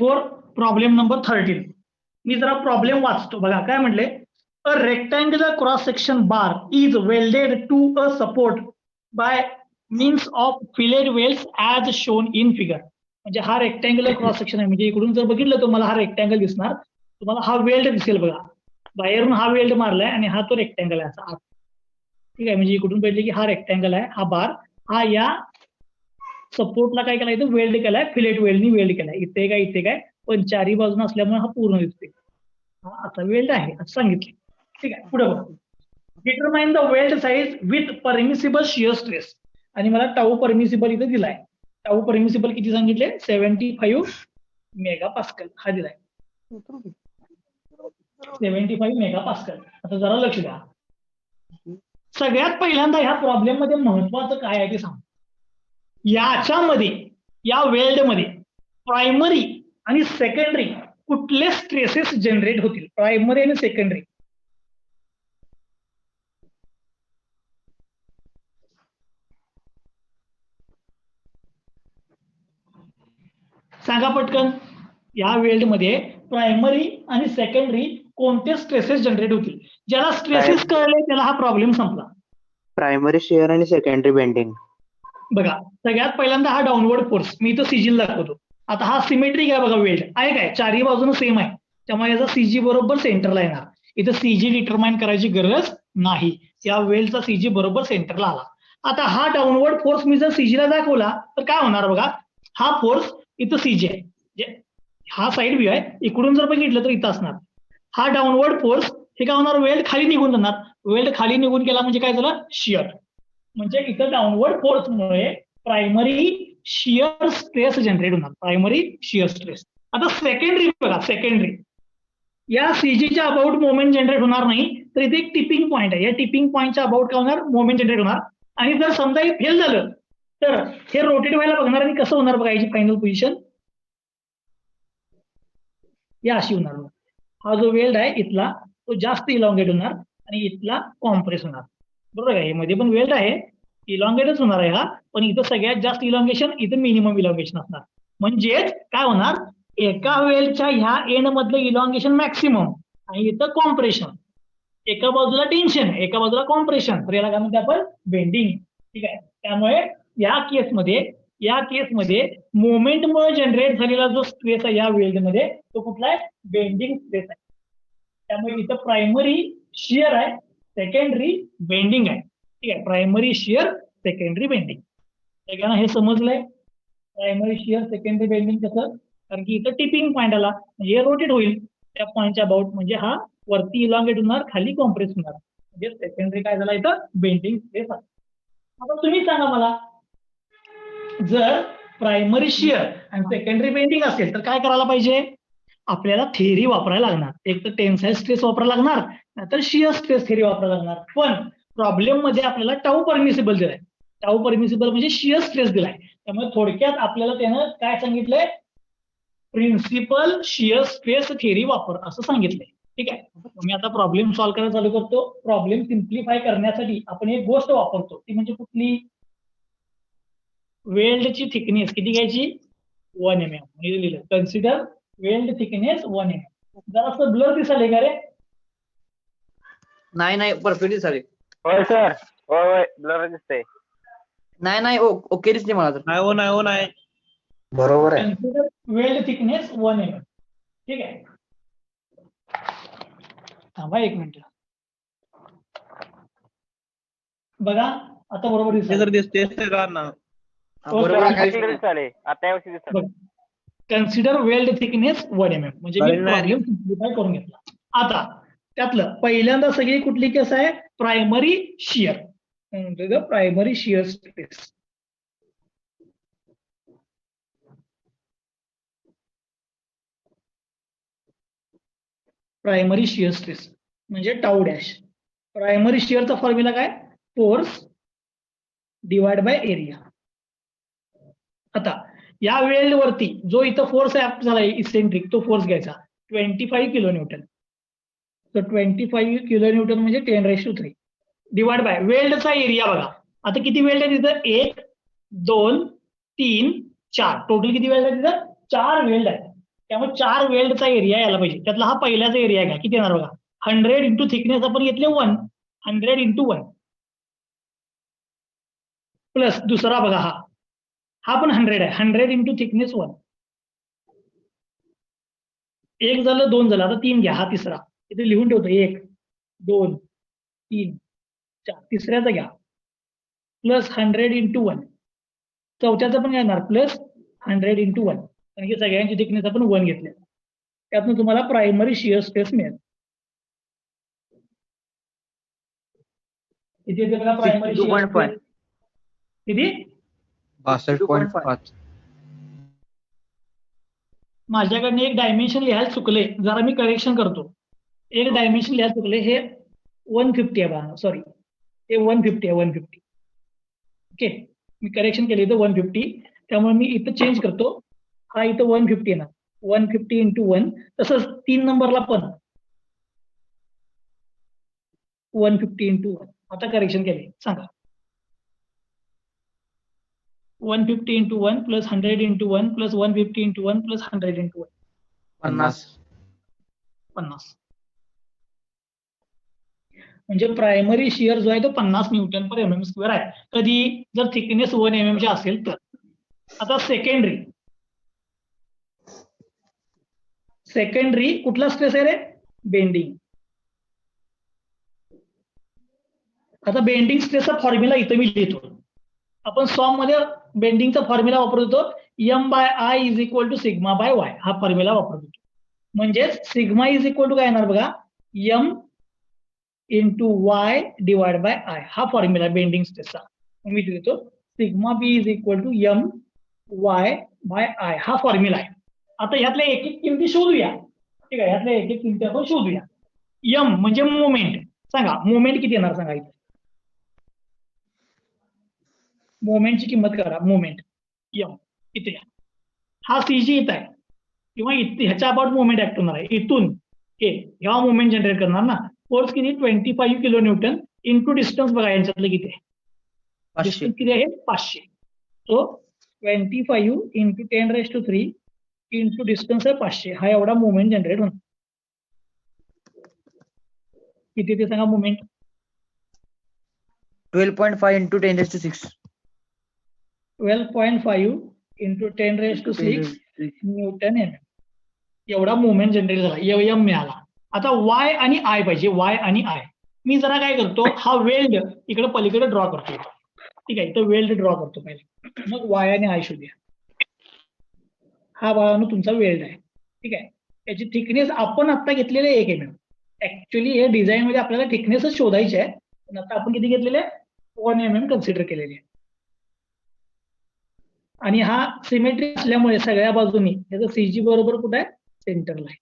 For problem number 13. मी जरा problem वाचतो बघा काय म्हटले. A rectangular cross section bar is welded to a support by means of fillet welds as shown in figure. म्हणजे हा rectangular cross section आहे. म्हणजे इकडून जर बघितलं तुम्हाला हा रेक्टँगल दिसणार, तुम्हाला हा वेल्ड दिसेल बघा. बाहेरून हा वेल्ड मारलाय आणि हा तो रेक्टँगल आहे असा. ठीक आहे, म्हणजे इकडून बघितले की हा रेक्टँगल आहे, हा बार, हा या सपोर्टला काय केलाय इथं वेल्ड केलाय, फिलेट वेल्डनी वेल्ड केलाय. इथे काय पण चारी बाजून असल्यामुळे हा पूर्ण दिसतोय. हा असा वेल्ड आहे असं सांगितलं. ठीक आहे, पुढे बघा. Determine the weld size with permissible shear stress. आणि मला टाऊ परमिसिबल इथे दिलाय. टाऊ परमिसिबल किती सांगितले? 75 मेगापास्कल हा दिलाय. 75 मेगापास्कल. आता जरा लक्ष द्या. सगळ्यात पहिल्यांदा ह्या प्रॉब्लेम मध्ये महत्वाचं काय आहे ते सांग. याच्यामध्ये या वेल्ड मध्ये प्रायमरी आणि सेकंडरी कुठले स्ट्रेसेस जनरेट होतील? प्रायमरी आणि सेकंडरी. सांगा पटकन. या वेल्ड मध्ये प्रायमरी आणि सेकंडरी कोणते स्ट्रेसेस जनरेट होतील? ज्याला स्ट्रेसेस कळले त्याला हा प्रॉब्लेम संपला. प्रायमरी शिअर आणि सेकंडरी बेंडिंग. बघा सगळ्यात पहिल्यांदा हा डाऊनवर्ड फोर्स, मी इथं सीजी दाखवतो. आता हा सिमेट्रिक आहे बघा वेल्ड आहे काय, चारही बाजूने सेम आहे, त्यामुळे याचा सीजी बरोबर सेंटरला येणार. इथं सीजी डिटरमाइन करायची गरज नाही, या वेल्डचा सीजी बरोबर सेंटरला आला. आता हा डाऊनवर्ड फोर्स मी जर सीजीला दाखवला तर काय होणार बघा. हा फोर्स इथं सीजी आहे, हा साइड व्ह्यू आहे, इकडून जर बघितलं तर इथं असणार. हा डाऊनवर्ड फोर्स हे काय होणार, वेल्ड खाली निघून जाणार. वेल्ड खाली निघून गेला म्हणजे काय झालं, शिअर. म्हणजे इथं डाऊनवर्ड फोर्समुळे प्रायमरी शिअर स्ट्रेस जनरेट होणार, प्रायमरी शिअर स्ट्रेस. आता सेकंडरी बघा, सेकंडरी या सीजीच्या अबाउट मोमेंट जनरेट होणार नाही, तर इथे एक टिपिंग पॉईंट आहे, या टिपिंग पॉईंटच्या अबाउट काय होणार, मोमेंट जनरेट होणार. आणि जर समजा हे फेल झालं तर हे रोटेट व्हायला बघणार आणि कसं होणार बघा, याची फायनल पोझिशन या अशी होणार. हा जो वेल्ड आहे इथला तो जास्त इलॉंगेट होणार आणि इथला कॉम्प्रेस होणार. बरोबर आहे, मध्ये पण वेल्ड आहे, इलॉंगेटच होणार आहे हा, पण इथं सगळ्यात जास्त इलॉंगेशन, इथं मिनिमम इलॉंगेशन असणार. म्हणजेच काय होणार, एका वेल्डच्या ह्या एंड मधलं इलॉंगेशन मॅक्सिमम आणि इथं कॉम्प्रेशन. एका बाजूला टेन्शन, एका बाजूला कॉम्प्रेशन, तर याला काय म्हणते आपण, बेंडिंग. ठीक आहे, त्यामुळे या केसमध्ये मोमेंटमुळे जनरेट झालेला जो स्ट्रेस आहे या वेल्डमध्ये तो कुठला आहे, बेंडिंग स्ट्रेस आहे. त्यामुळे इथं प्रायमरी शिअर आहे, सेकंडरी बेंडिंग आहे. ठीक आहे, प्रायमरी शिअर सेकंडरी बेंडिंग. सगळ्यांना हे समजलंय, प्रायमरी शिअर सेकंडरी बेंडिंग कसं? कारण की इथं टिपिंग पॉईंट आला म्हणजे रोटेट होईल त्या पॉईंटच्या अबाउट, म्हणजे हा वरती इलॉंगेट होणार, खाली कॉम्प्रेस होणार, म्हणजे सेकंडरी काय झाला इथं, बेंडिंग स्ट्रेस आहे. आता तुम्ही सांगा मला, जर प्रायमरी शिअर आणि सेकंडरी बेंडिंग असेल तर काय करायला पाहिजे? आपल्याला थेअरी वापरायला लागणार. एक तर टेन्साईल स्ट्रेस वापरायला लागणार, नाहीतर शिअर स्ट्रेस थेअरी वापरायला लागणार. पण प्रॉब्लेम मध्ये आपल्याला टाऊ परमिसिबल दिलाय, टाऊ परमिसिबल म्हणजे शिअर स्ट्रेस दिलाय. त्यामुळे थोडक्यात आपल्याला त्यानं काय सांगितलंय, प्रिन्सिपल शिअर स्ट्रेस थेअरी वापर असं सांगितलंय. ठीक आहे, मी आता प्रॉब्लेम सॉल्व्ह करायला चालू करतो. प्रॉब्लेम सिम्प्लिफाय करण्यासाठी आपण एक गोष्ट वापरतो, ती म्हणजे कुठली, वेल्डची थिकनेस किती घ्यायची, 1 mm. म्हणजे लिहिलं, कन्सिडर वेल्ड थिकनेस 1 mm. जरासं ब्लर दिसाले का रे? नाही परफेक्ट दिसाले. होय सर, होय ब्लर दिसतंय. नाही ओके दिसते मला तर. नाही बरोबर आहे. Consider weld thickness 1 mm. ठीक आहे, थांबा एक मिनिट बघा, आता बरोबर दिसते. Consider weld thickness 1 mm. म्हणजे मी प्रॉब्लेम सिम्प्लिफाय करून घेतला. आता त्यातलं पहिल्यांदा सगळी कुठली केस आहे, primary shear. Primary shear stress, primary shear stress म्हणजे टाऊ डॅश. प्रायमरी शिअरचा फॉर्म्युला काय, फोर्स डिवाइड बाय एरिया. आता या वेल्ड वरती जो इथं फोर्स ऍक्ट झाला इसेंट्रिक, तो फोर्स घ्यायचा 25 किलो न्यूटन. तर 25 किलो न्यूटन म्हणजे 10⁻³ डिवाइड बाय वेल्डचा एरिया. बघा आता किती वेल्ड आहे तिथं, 1 2 3 4, टोटल किती वेल्ड आहे तिथं, 4 वेल्ड आहे. त्यामुळे 4 वेल्डचा एरिया यायला पाहिजे. त्यातला हा पहिल्याचा एरिया घ्या. किती येणार बघा? 100 इंटू थिकनेस आपण घेतले 1. 100 इंटू 1 प्लस दुसरा बघा हा पण 100 आहे. 100 इंटू थिकनेस 1. एक झालं, 2 झालं, आता 3 घ्या. हा तिसरा इथे लिहून ठेवतो. 1 2 3 4 तिसऱ्याचा घ्या प्लस 100 इंटू 1. चौथ्याचं पण येणार प्लस 100 इंटू 1. कारण की सगळ्यांची थिकनेस आपण 1 घेतल्या. त्यातून तुम्हाला प्रायमरी शिअर स्ट्रेस मिळेल. किती येते बघा प्रायमरी 62.5. किती? 62.5. माझ्याकडनं एक डायमेन्शन लिहायला चुकले, जरा मी करेक्शन करतो. एक डायमेन्शन लिहायला चुकले, हे 150 आहे बघा. सॉरी, हे 150 आहे. 150. ओके, मी करेक्शन केले इथं 150. त्यामुळे मी इथं चेंज करतो. हा इथं 150 येणार. 150 इंटू 1. तसंच 3 नंबरला पण 150 इंटू 1. आता करेक्शन केले. सांगा 150 into 1 plus 100 into 1 plus 150 into 1 plus 100 into 1. 50. 50. म्हणजे प्रायमरी शिअर जो आहे तो 50 न्यूटन पर एमएम स्क्वेअर आहे. कधी जर थिकनेस 1 mm ची असेल तर. आता सेकंडरी कुठला स्ट्रेस आहे रे? बेंडिंग. आता बेंडिंग स्ट्रेसचा फॉर्म्युला इथं मी लिहितो. आपण सॉम मध्ये बेंडिंगचा फॉर्म्युला वापरतो. M/I is equal to sigma by y हा फॉर्म्युला वापरतो. म्हणजेच सिग्मा इज इक्वल टू काय येणार बघा? M into y divide by I हा फॉर्म्युला बेंडिंग स्ट्रेसचा. मी लिहितो sigma b is equal to M y by I हा फॉर्म्युला आहे. आता ह्यातल्या एक एक किमती शोधूया. ठीक आहे, ह्यातल्या एक एक किमती आपण शोधूया. M म्हणजे मोमेंट. सांगा मोमेंट किती येणार सांगा. इथे मोमेंटची किंमत करा. मोमेंट M इथे हा CG इथं आहे किंवा ह्याच्या अबाउट मोमेंट ऍक्ट होणार आहे. इथून ह्या मोमेंट जनरेट करणार ना. फोर्स किती? 25 किलो न्यूटन इंटू डिस्टन्स बघा यांच्यातलं किती आहे? 500. डिस्टन्स किती आहे? 500. सो 25 इंटू 10⁻³ इंटू डिस्टन्स आहे 500. हा एवढा मोमेंट जनरेट होणार. किती ते सांगा moment? 12.5 into 10⁻6. 12.5 into 10⁻6 newton m. एवढा मोमेंट जनरेट झाला. M मिळाला. आता वाय आणि आय पाहिजे. वाय आणि आय मी जरा काय करतो, हा वेल्ड इकडे पलीकडे ड्रॉ करतो. ठीक आहे, इथं वेल्ड ड्रॉ करतो पहिले, मग वाय आणि आय शोधूया. हा बाळांनो तुमचा वेल्ड आहे. ठीक आहे, याची थिकनेस आपण आता घेतलेले 1 mm. ऍक्च्युली हे डिझाईन मध्ये आपल्याला थिकनेसच शोधायची आहे, पण आता आपण किती घेतलेले? 1 mm कन्सिडर केलेले आहे. आणि हा सिमेट्री असल्यामुळे सगळ्या बाजूनी याचा CG बरोबर कुठे आहे? सेंटरला आहे.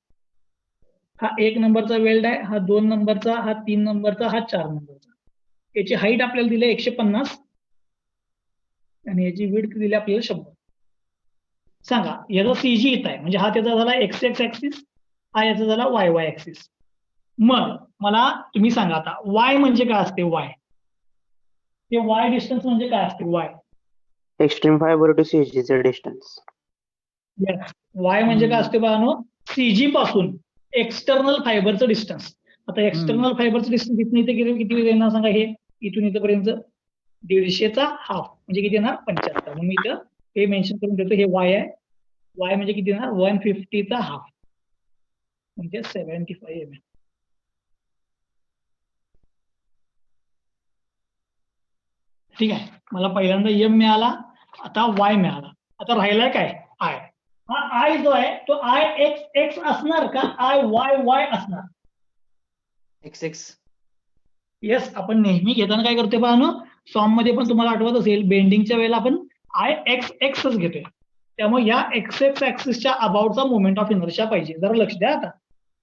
हा 1 नंबरचा वेल्ड आहे, हा 2 नंबरचा, हा 3 नंबरचा, हा 4 नंबरचा. याची हाईट आपल्याला दिली 150 आणि याची विड्थ दिली आपल्याला 100. सांगा याचा CG इथं आहे, म्हणजे हा त्याचा झाला x ऍक्सिस, हा याचा झाला y ऍक्सिस. मग मला तुम्ही सांगा आता y म्हणजे काय असते? y हे y डिस्टन्स म्हणजे काय असते? y extreme fibre to CG चे डिस्टन्स. y म्हणजे काय असते बाळांनो? CG पासून एक्सटर्नल फायबरचं डिस्टन्स. आता एक्सटर्नल फायबरचं डिस्टन्स इथून इथे किती येणार सांगा? हे इथून इथपर्यंत 150चा हाफ म्हणजे किती येणार? 75. म्हणून मी इथं हे मेन्शन करून देतो. हे y आहे. y म्हणजे किती येणार? 150चा हाफ म्हणजे 75 mm. ठीक आहे, मला पहिल्यांदा M मिळाला, आता y मिळाला. आता राहिलाय काय? I. हा I जो आहे तो I x असणार का I y असणार? XX. येस, आपण नेहमी घेताना काय करतोय पाहनो, सॉम मध्ये पण तुम्हाला आठवत असेल बेंडिंगच्या वेळेला आपण I x घेतोय. त्यामुळे या x ऍक्सिसच्या अबाउटचा मोमेंट ऑफ इनर्शिया पाहिजे. जरा लक्ष द्या आता.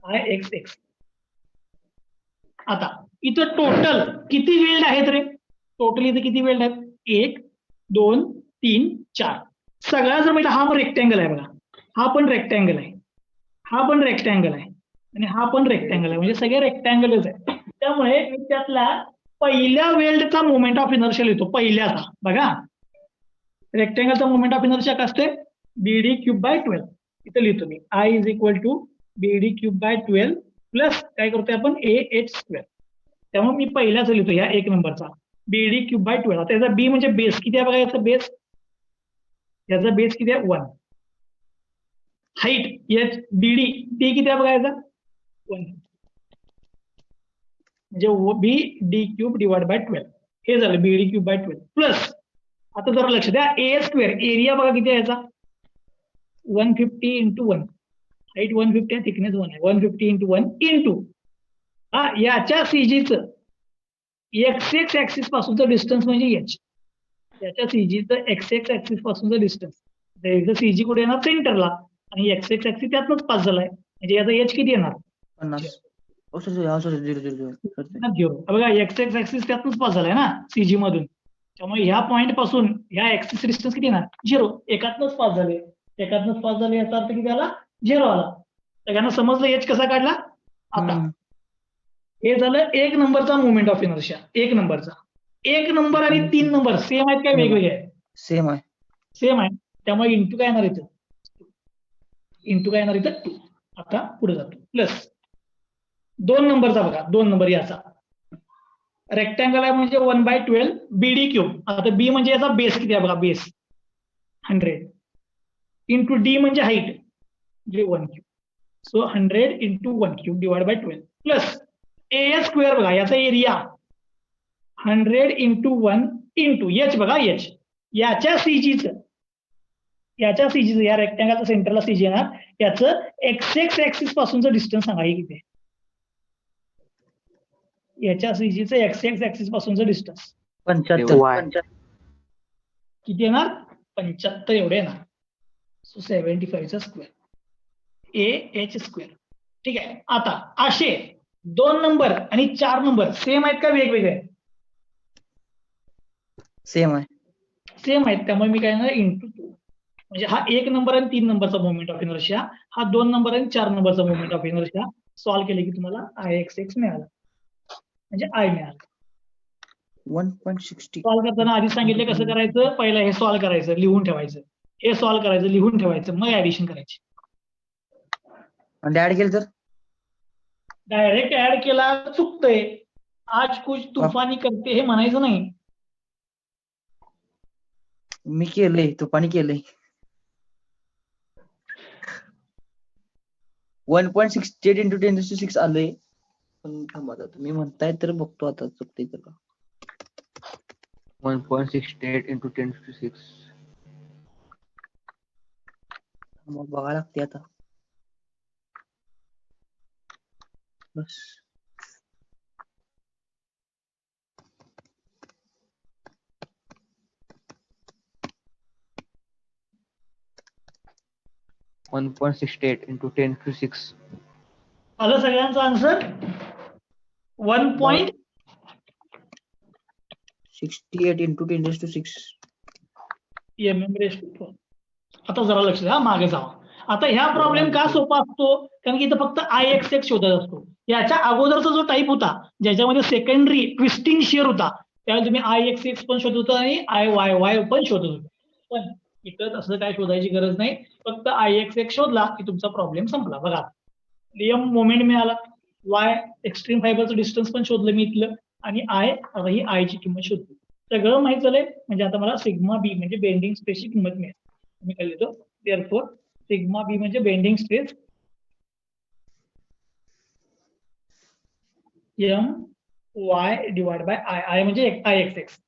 I x. आता इथं टोटल किती वेल्ड आहेत रे? टोटल इथे किती वेल्ड आहेत? 1 2 3 4. सगळा जर म्हणजे हा रेक्टँगल आहे बघा, हा पण रेक्टँगल आहे, हा पण रेक्टँगल आहे आणि हा पण रेक्टँगल आहे, म्हणजे सगळे रेक्टँगलच आहे. त्यामुळे त्यातला पहिल्या वेल्डचा मोमेंट ऑफ इनर्शिया लिहितो. पहिल्याचा बघा, रेक्टँगलचा मोमेंट ऑफ इनर्शिया काय असते? BD³/12. इथं लिहितो मी I is equal to BD cube by 12 plus काय करतोय आपण ए एच स्क्वेअर. त्यामुळे मी पहिल्याच लिहितो या 1 नंबरचा बीडी क्यूब बाय 12. आता याचा बी म्हणजे बेस किती आहे बघा, याचा बेस किती आहे 1. हाईट एच बीडी टी किती आहे बघा याचा 1, म्हणजे बी डी क्यूब डिवाइड बाय 12 हे झालं बीडी क्यूब बाय 12 प्लस. आता जरा लक्ष द्या ए स्क्वेअर एरिया बघा किती आहे याचा 150 इंटू 1. हाईट 150 आहे, थिकनेस 1 आहे. 150 इंटू 1 इंटू याच्या सीजीचं एक्स एक्स ऍक्सिस पासूनचं डिस्टन्स म्हणजे एच. याच्या सीजीचं एक्स एक्स ऍक्सिस पासूनचं डिस्टन्स सीजी कुठे येणार सेंटरला आणि एक्स एक्स ऍक्सिस त्यातनंच पास झालाय म्हणजे याचा एच किती येणार 50. Oh sorry 0 0. बघा एक्स एक्स ऍक्सिस त्यातनंच पास झालाय ना सीजी मधून. त्यामुळे ह्या पॉईंट पासून ह्या ऍक्सिस डिस्टन्स किती येणार 0. एकातनंच पास झाले याचा अर्थ किती आला 0 आला. सगळ्यांना समजलं एच कसा काढला. आता हे झालं 1 नंबरचा मोमेंट ऑफ इनर्शिया. 1 नंबरचा 1 नंबर आणि 3 नंबर सेम आहेत काय वेगवेगळे आहेत सेम आहे. सेम आहे. त्यामुळे इंटू काय येणार इथं 2. आता पुढे जातो प्लस 2 नंबरचा बघा 2 नंबर याचा रेक्टँगल आहे म्हणजे 1/12 बीडी क्यूब. आता बी म्हणजे याचा बेस किती आहे बघा बेस 100 इंटू डी म्हणजे हाईट म्हणजे 1 cube. So 100 into 1 cube divide by 12 plus A square बघा याचा एरिया 100 इंटू 1 इंटू एच बघा एच याच्या सीजीचं या रेक्टँगलच्या सेंटरला सीजी येणार. याचं एक्स एक्स ऍक्सिस पासूनचं डिस्टन्स सांगा हे किती आहे. याच्या सीजीचं एक्स एक्स ऍक्सिस पासूनचं डिस्टन्स 75. किती येणार 75 एवढे येणार. सो 75 चा स्क्वेअर ए एच स्क्वेअर. ठीक आहे. आता असे 2 नंबर आणि 4 नंबर सेम आहेत का वेगवेगळे सेम आहे. सेम आहेत. त्यामुळे मी काय म्हणणार इंटू 2 म्हणजे हा 1 नंबर आणि 3 नंबरचा मोमेंट ऑफ इनर्शिया, हा 2 नंबर आणि 4 नंबरचा मोमेंट ऑफ इनर्शिया सॉल्व्ह केले की तुम्हाला आय एक्स एक्स मिळाला म्हणजे आय मिळाला. 1.60. सॉल्व्ह करताना आधी सांगितलं कसं करायचं. पहिलं हे सॉल्व्ह करायचं लिहून ठेवायचं, हे सॉल्व्ह करायचं लिहून ठेवायचं, मग ऍडिशन करायची. आणि ऍड केलं तर डायरेक्ट ऍड केला चुकतंय. आज कुछ तुफानी करते हे म्हणायचं नाही. मी केलंय तुपानी केलंय. 1.68 इंटू 10⁶ आलंय. पण थांबा आता तुम्ही म्हणताय तर बघतो आता चुकतंय तर का. 1.68 into 10⁶. मग बघायला लागते आता. बस 1.68 into 10⁶. आलं सगळ्यांचा आन्सर 1. 68 इंटू 10⁶. mm². आता जरा लक्ष द्या मागे जावा. आता ह्या प्रॉब्लेम का सोपा असतो कारण की इथं फक्त आय एक्स एक्स शोधत असतो. याच्या अगोदरचा जो टाईप होता ज्याच्यामध्ये सेकंडरी ट्विस्टिंग शेअर होता त्यावेळी तुम्ही आय एक्स एक्स पण शोधत होता आणि आय वाय वाय पण शोधत होता. पण इथं तसं काय शोधायची गरज नाही. फक्त आय एक्स एक्स शोधला की तुमचा प्रॉब्लेम संपला. बघा एम मोमेंट मिळाला, वाय एक्स्ट्रीम फायबरचं डिस्टन्स पण शोधलं मी इथलं आणि आय आता ही आय ची किंमत शोधली. सगळं माहित झालंय म्हणजे आता मला सिग्मा बी म्हणजे बेंडिंग स्ट्रेसची किंमत मिळेल. मी काय लिहितो देअरफॉर सिग्मा बी म्हणजे bending stress M y divide by I. I म्हणजे आय एक्स एक्स.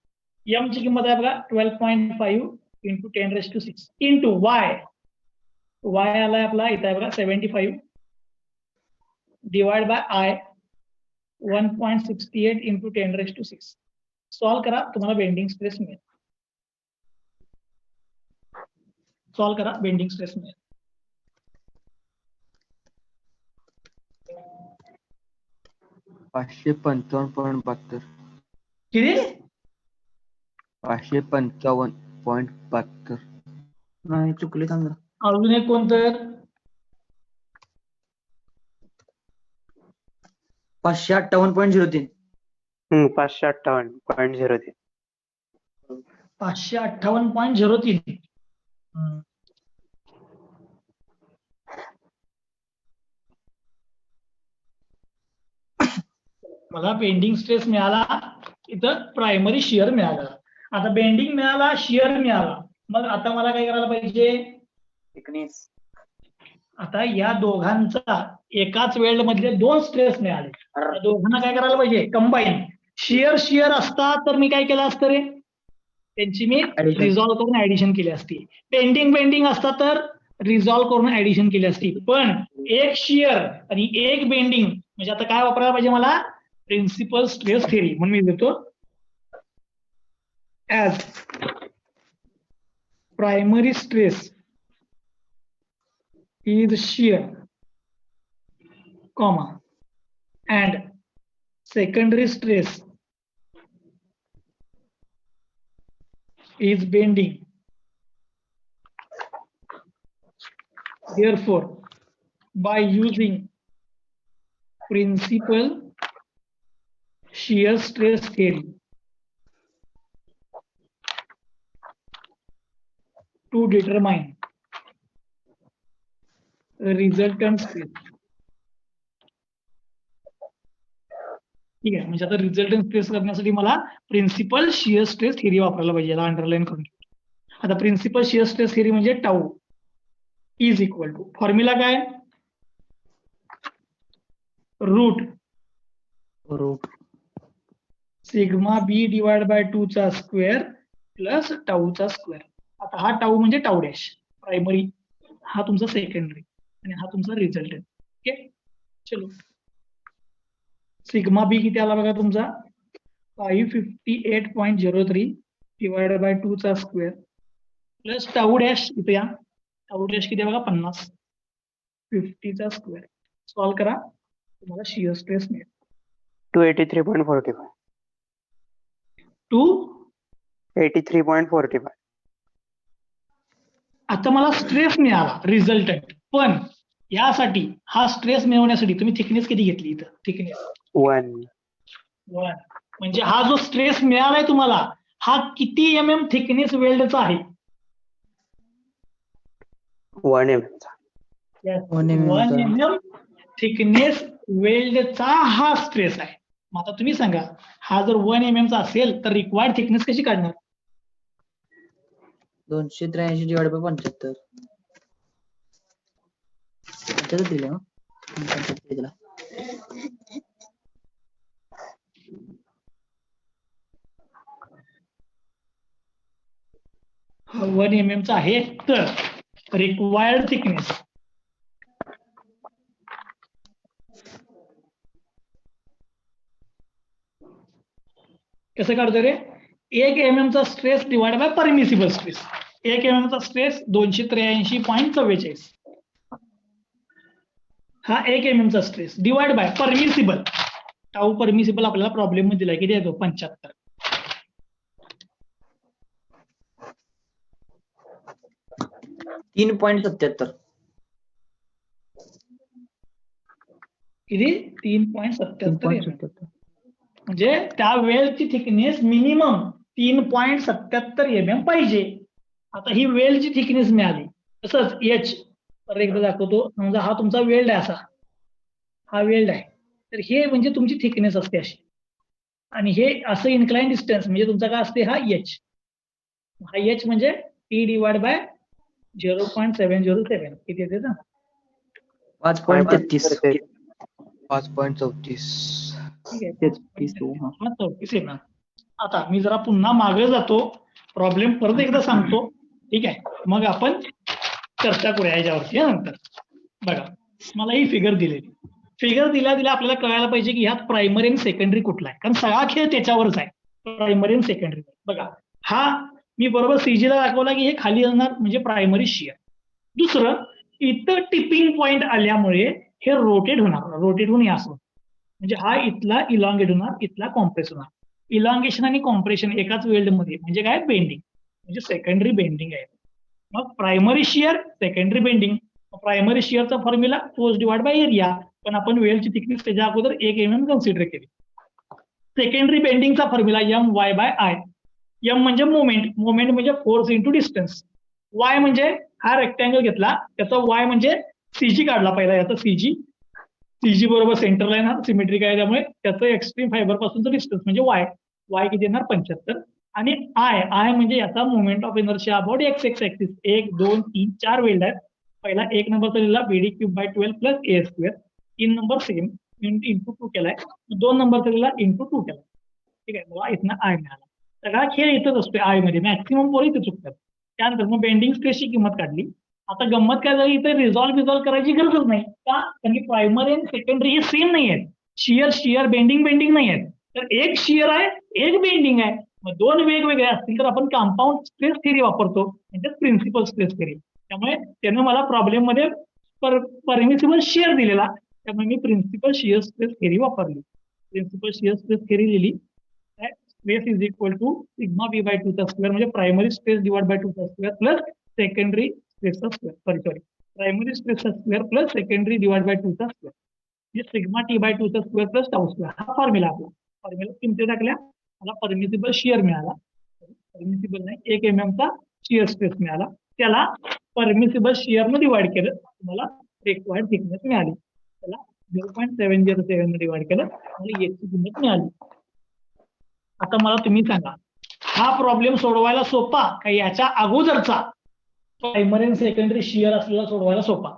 एम ची किंमत आहे बघा 12.5 इंटू 10⁶ इंटू वाय. वाय आलाय आपला इथं आहे बघा 75 divide by I 1.68 into 10⁶. Solve करा तुम्हाला बेंडिंग स्ट्रेस मिळेल. सॉल्व्ह करा बेंडिंग स्ट्रेस मिळेल. $555.72. किती 555.72. नाही चुकले सांगा. अजून एक कोणतं 558.03. 558.03. 558.03. मला बेंडिंग स्ट्रेस मिळाला, इथं प्रायमरी शिअर मिळालं. आता बेंडिंग मिळाला, शिअर मिळाला, मग आता मला काय करायला पाहिजे? थिकनेस. आता या दोघांचा एकाच वेल्ड मधले 2 स्ट्रेस मिळाले, त्या दोघांना काय करायला पाहिजे? कंबाईन. शिअर असता तर मी काय केलं असतं रे? त्यांची मी Addition. रिझॉल्व्ह करून ऍडिशन केली असती. बेंडिंग असता तर रिझॉल्व्ह करून ऍडिशन केली असती. पण एक शिअर आणि एक बेंडिंग म्हणजे आता काय वापरायला पाहिजे मला? Principal stress theory. म्हणून मी देतो as primary stress is shear, comma, and secondary stress is bending. Therefore, by using principal shear stress theory to determine resultant stress. ठीक आहे, म्हणजे आता रिझल्टंट स्ट्रेस करण्यासाठी मला प्रिन्सिपल शिअर स्ट्रेस थिअरी वापरायला पाहिजे. याला अंडरलाईन करून घ्या. आता प्रिन्सिपल शिअर स्ट्रेस थिअरी म्हणजे tau is equal to, formula काय? Root sigma B divide by 2 चा स्क्वेअर प्लस टाऊ चा स्क्वेअर. आता हा टाऊ म्हणजे टाऊ डॅश प्रायमरी, हा तुमचा सेकंडरी आणि हा तुमचा रिझल्टंट. ओके, चलो. सिग्मा बी किती आला बघा तुमचा? 558.03 डिवाइडेड बाय 2 चा स्क्वेअर प्लस टाऊ डॅश इथे या, टाऊ डॅश किती आहे बघा? 50. 50 चा स्क्वेअर. सॉल्व करा, तुम्हाला शिअर स्ट्रेस मिळेल 283.45. 283.45. आता मला स्ट्रेस मिळाला रिझल्टंट, पण यासाठी हा स्ट्रेस मिळवण्यासाठी तुम्ही थिकनेस किती घेतली? इथं थिकनेस 1. 1. म्हणजे हा जो स्ट्रेस मिळालाय तुम्हाला, हा किती mm थिकनेस वेल्डचा आहे? 1 mm. 1 mm 1 चा. mm थिकनेस वेल्डचा हा स्ट्रेस आहे. मग आता तुम्ही सांगा, हा जर 1 mm चा असेल तर रिक्वायर्ड थिकनेस कशी काढणार? 283 डिवाइड बाय 75. 75 दिले ना? 75 दिला. हा 1 mm चा आहे, तर रिक्वायर्ड थिकनेस कसं काढतो रे? 1 mm चा stress divide by permissible stress. 1 mm चा स्ट्रेस 283.44. हा 1 mm चा stress divide by permissible, tau permissible आपल्याला प्रॉब्लेम मध्ये दिलाय, किती येतो? 75. किती? 3.77. म्हणजे त्या वेलची थिकनेस मिनिमम 3.77 mm पाहिजे. आता ही वेलची थिकनेस मिळाली. तसंच एच तर एकदा दाखवतो. समजा हा तुमचा वेल्ड आहे, असा हा वेल्ड आहे, तर हे म्हणजे तुमची थिकनेस असते अशी, आणि हे असं इन्क्लाइन डिस्टन्स म्हणजे तुमचा काय असते? हा एच. हा एच म्हणजे टी डिवाइड बाय 0.707 किती येते ना? 5.33. 5.34. ठीक आहे, 33. हा. 34 आहे ना. आता मी जरा पुन्हा मागे जातो, प्रॉब्लेम परत एकदा सांगतो, ठीक आहे, मग आपण चर्चा करूया याच्यावरती नंतर. बघा, मला ही फिगर दिलेली, फिगर दिल्या आपल्याला कळायला पाहिजे की ह्यात प्रायमरी आणि सेकंडरी कुठला आहे, कारण सगळा खेळ त्याच्यावरच आहे, प्रायमरी आणि सेकंडरी. बघा, हा मी बरोबर सीजीला दाखवला की हे खाली असणार म्हणजे प्रायमरी शिअर. दुसरं, इथं टिपिंग पॉइंट आल्यामुळे हे रोटेट होणार, रोटेट होऊन असं, म्हणजे हा इथला इलॉंगेट होणार, इथला कॉम्प्रेस होणार. इलॉंगेशन आणि कॉम्प्रेशन एकाच वेल्ड मध्ये म्हणजे काय? बेंडिंग, म्हणजे सेकंडरी बेंडिंग आहे. मग primary shear, secondary bending. Primary शिअरचा formula force divide by area, पण आपण वेल्डची थिकनेस त्याच्या अगोदर 1 mm कन्सिडर केली. सेकंडरी बेंडिंगचा formula M Y by I. M म्हणजे मोमेंट, मोमेंट म्हणजे फोर्स इंटू डिस्टन्स. वाय म्हणजे हा रेक्टँगल घेतला, त्याचा वाय म्हणजे सीजी काढला पहिला, याचा सीजी सीजी बरोबर सेंटर लाईन हा सिमेट्रिक आहे, त्यामुळे त्याचं एक्स्ट्रीम फायबर पासूनचं डिस्टन्स म्हणजे वाय किती येणार 75. आणि आय म्हणजे याचा moment of inertia about x axis. 1 2 3 4 weld आहेत. पहिला 1 नंबरचा लिहिला BD cube by 12 plus A square. 3 number same into 2 केलाय. 2 नंबरचा लिहिला इंटू 2 केलाय. ठीक आहे, मला इथनं आय मिळाला. सगळा खेळ इथंच असतो आय मध्ये, मॅक्सिमम पोरी इथे चुकतात. त्यानंतर मग बेंडिंग स्ट्रेसची किंमत काढली. आता गंमत काय झाली, इथे रिझॉल्व्ह करायची गरजच नाही का, कारण की प्रायमरी आणि सेकंडरी हे सेम नाही आहेत. शियर बेंडिंग नाही आहेत. तर एक शियर आहे, एक बेंडिंग आहे. मग दोन वेगवेगळे असतील तर आपण कंपाऊंड स्ट्रेस थेरी वापरतो, म्हणजे प्रिन्सिपल स्ट्रेस थेरी. त्यामुळे त्यानं मला प्रॉब्लेम मध्ये परमिसिबल शियर दिलेला, त्यामुळे मी प्रिन्सिपल शियर स्ट्रेस थेरी वापरली. प्रिन्सिपल शियर स्ट्रेस थेरी लिहिली. Stress is equal to sigma b by 2 चा स्क्वेअर, म्हणजे प्रायमरी स्ट्रेस डिवाइड बाय 2 चा स्क्वेअर प्लस सेकंडरी स्ट्रेसचा स्क्वेअर. सॉरी प्रायमरी स्ट्रेसचा square plus secondary divide by 2 चा square, म्हणजे sigma T by 2 चा square plus tau square. हा formula आपला. फॉर्म्युला किमती टाकल्या, मला परमिसिबल शियर मिळाला. परमिसिबल नाही, 1 mm चा शियर स्ट्रेस मिळाला. त्याला परमिसिबल शियर ने डिवाइड केलं, तुम्हाला रिक्वायर्ड थिकनेस मिळाली. त्याला 0.707 ने डिवाइड केलं, मला याची किंमत मिळाली. आता मला तुम्ही सांगा, हा प्रॉब्लेम सोडवायला सोपा का याच्या अगोदरचा प्रायमरी आणि सेकंडरी शियर असलेला सोडवायला सोपा?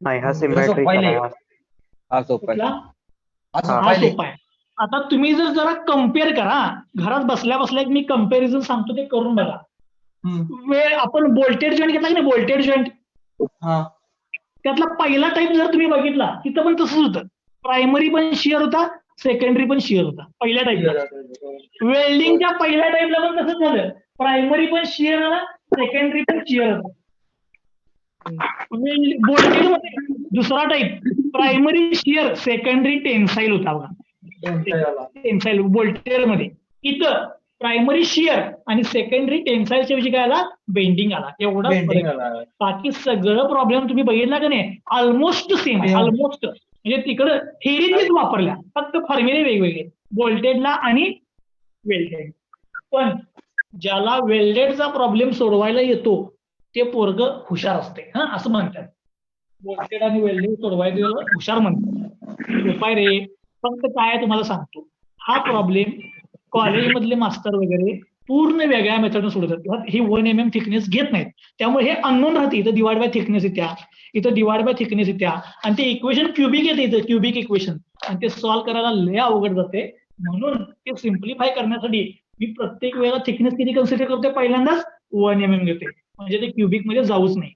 नाही, हा सिमेट्रिक पहिले. आहे. हा सोपा आहे. कुठला? असं हा पाहिले. सोपा आहे. आता तुम्ही जरा कम्पेअर करा, घरात बसल्या बसल्या एक मी कम्पॅरिझन सांगतो ते करून बघा. आपण बोल्टेड जॉईंट घेतला की नाही, बोल्टेड जॉईंट, हा त्यातला पहिला टाईप जर तुम्ही बघितला तिथं पण तसंच होतं. प्रायमरी पण शियर होता, सेकंडरी पण शियर होता पहिल्या टाईपला. वेल्डिंगच्या पहिल्या टाईपला पण तसंच झालं, प्रायमरी पण शियर आला, सेकंडरी पण शियर होता. बोल्टेड मध्ये दुसरा type, primary shear secondary tensile होता बघा. टेन्साईल बोल्टेड मध्ये. इथं प्रायमरी शियर आणि सेकंडरी टेन्साईलच्या विषयी काय आला, बेंडिंग आला. एवढा बाकी सगळं प्रॉब्लेम तुम्ही बघितला का नाही, ऑलमोस्ट सेम आहे. ऑलमोस्ट म्हणजे तिकडं थेरीज वापरल्या, फक्त फॉर्म्युले वेगवेगळे बोल्टेडला आणि वेल्डेड. पण ज्याला वेल्डेडचा प्रॉब्लेम सोडवायला येतो ते पोरग हुशार असते, हा असं म्हणतात. बोल्टेड आणि वेल्डेड सोडवायला हुशार म्हणतात. उपाय रे, फक्त काय तुम्हाला सांगतो, हा प्रॉब्लेम कॉलेजमधले मास्टर वगैरे पूर्ण वेगळ्या मेथडने सोडवतात. ही 1 mm थिकनेस घेत नाहीत, त्यामुळे हे अननोन राहते. इथं डिवाइड बाय थिकनेस येत्या, इथं डिवाइड बाय थिकनेस येत्या, आणि ते इक्वेशन क्युबिक येते, इथं क्युबिक इक्वेशन, आणि ते सॉल्व्ह करायला लय अवघड जाते. म्हणून ते सिम्प्लिफाय करण्यासाठी मी प्रत्येक वेळेला थिकनेस किती कन्सिडर करते, पहिल्यांदाच 1 mm घेते, म्हणजे ते क्युबिक मध्ये जाऊच नाही.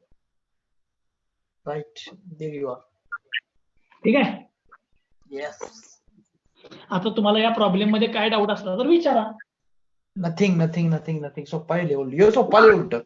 राईट. ठीक आहे. आता तुम्हाला या प्रॉब्लेम मध्ये काय डाऊट असला तर विचारा. नथिंग. सोपा आहे लेवल, सोपा लेवल.